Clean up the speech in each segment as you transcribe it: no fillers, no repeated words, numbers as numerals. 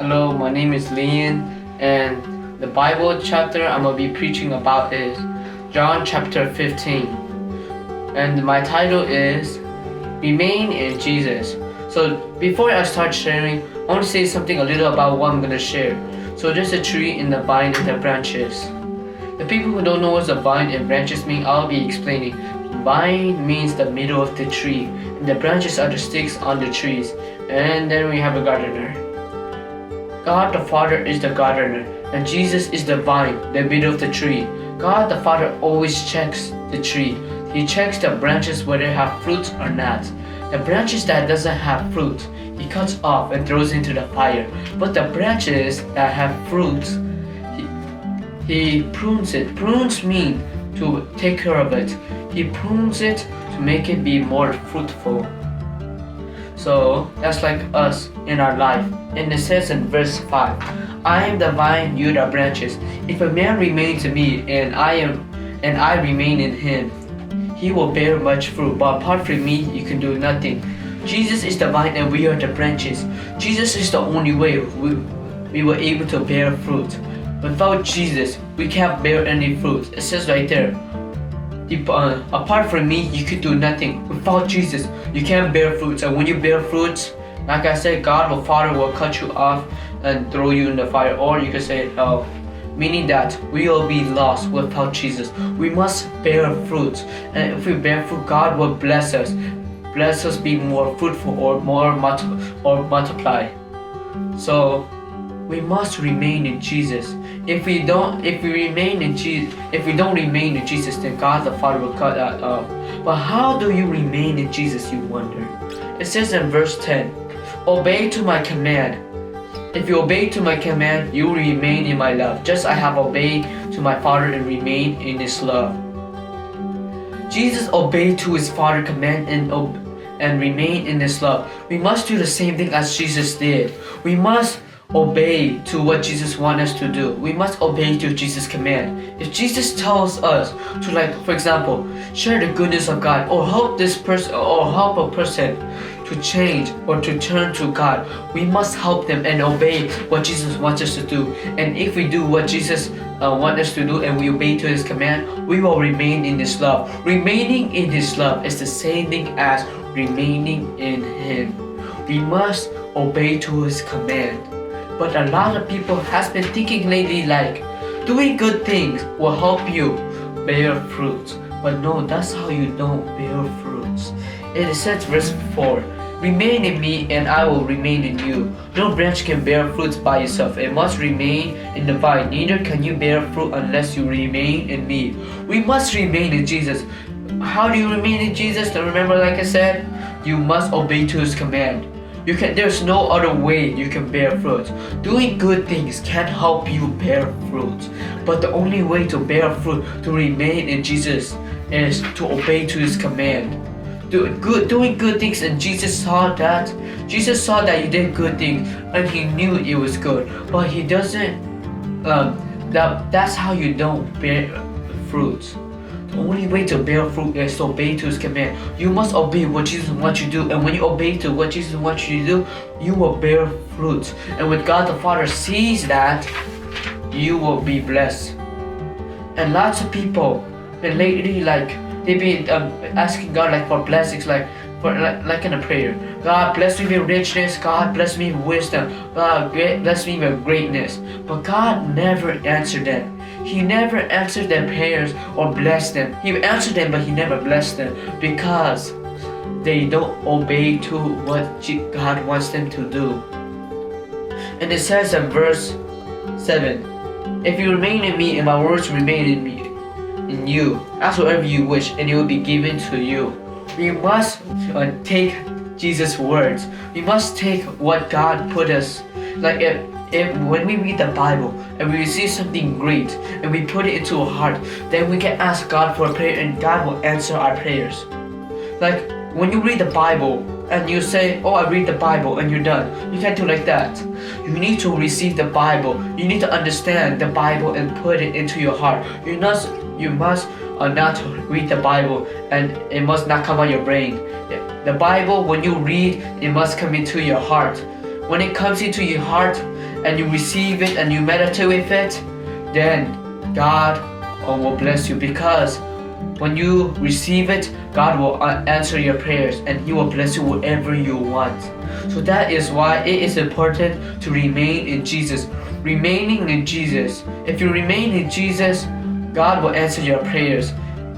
Hello, my name is Lian, and the Bible chapter I'm going to be preaching about is John chapter 15. And my title is Remain in Jesus. So before I start sharing, I want to say something a little about what I'm going to share. So there's a tree in the vine and the branches. The people who don't know what the vine and branches mean, I'll be explaining. Vine means the middle of the tree, and the branches are the sticks on the trees. And then we have a gardener. God the Father is the gardener, and Jesus is the vine, the middle of the tree. God the Father always checks the tree. He checks the branches whether they have fruit or not. The branches that doesn't have fruit, He cuts off and throws into the fire. But the branches that have fruit, He prunes it. Prunes mean to take care of it. He prunes it to make it be more fruitful. So that's like us in our life. And it says in verse 5, I am the vine, you the branches. If a man remains in me and I remain in him, he will bear much fruit. But apart from me, you can do nothing. Jesus is the vine and we are the branches. Jesus is the only way we were able to bear fruit. Without Jesus, we can't bear any fruit. It says right there, apart from me, you could do nothing. Without Jesus, you can't bear fruits. And when you bear fruits, like I said, God the Father will cut you off and throw you in the fire. Or you could say hell. Meaning that we will be lost without Jesus. We must bear fruit. And if we bear fruit, God will bless us. Bless us be more fruitful or multiply. So we must remain in Jesus. If we don't remain in Jesus, then God the Father will cut that off. But how do you remain in Jesus, you wonder? It says in verse 10, obey to my command. If you obey to my command, you will remain in my love, just I have obeyed to my Father and remain in His love. Jesus obeyed to His Father's command and remain in His love. We must do the same thing as Jesus did. We must obey to what Jesus wants us to do. We must obey to Jesus' command. If Jesus tells us to, like, for example, share the goodness of God or help this person or help a person to change or to turn to God, we must help them and obey what Jesus wants us to do. And if we do what Jesus wants us to do and we obey to His command, we will remain in His love. Remaining in His love is the same thing as remaining in Him. We must obey to His command. But a lot of people has been thinking lately like doing good things will help you bear fruit. But no, that's how you don't bear fruits. It says verse 4, remain in me and I will remain in you. No branch can bear fruits by itself. It must remain in the vine. Neither can you bear fruit unless you remain in me. We must remain in Jesus. How do you remain in Jesus? Remember, like I said, you must obey to His command. There's no other way you can bear fruit. Doing good things can't help you bear fruit. But the only way to bear fruit, to remain in Jesus, is to obey to His command. Doing good things, and Jesus saw that. Jesus saw that you did good things, and He knew it was good. But He doesn't. That's how you don't bear fruit. The only way to bear fruit is to obey to His command. You must obey what Jesus wants you to do, and when you obey to what Jesus wants you to do, you will bear fruit. And when God the Father sees that, you will be blessed. And lots of people, and lately, like they've been asking God like for blessings, like in a prayer. God bless me with richness. God bless me with wisdom. God bless me with greatness. But God never answered them. He never answered their prayers or blessed them. He answered them, but He never blessed them because they don't obey to what God wants them to do. And it says in verse 7, if you remain in me and my words remain in me, in you, ask whatever you wish and it will be given to you. We must take Jesus' words. We must take what God put us. Like if when we read the Bible and we receive something great and we put it into our heart, then we can ask God for a prayer and God will answer our prayers. Like when you read the Bible and you say, oh, I read the Bible and you're done. You can't do like that. You need to receive the Bible. You need to understand the Bible and put it into your heart. You must not read the Bible and it must not come out your brain. The Bible, when you read, it must come into your heart. when it comes into your heart and you receive it and you meditate with it, then God will bless you, because when you receive it, God will answer your prayers and He will bless you whatever you want. So that is why it is important to remain in Jesus. Remaining in Jesus. If you remain in Jesus, God will answer your prayers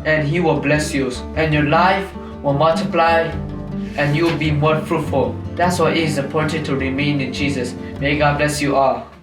and He will bless you, and your life will multiply and you will be more fruitful. That's why it is important to remain in Jesus. May God bless you all.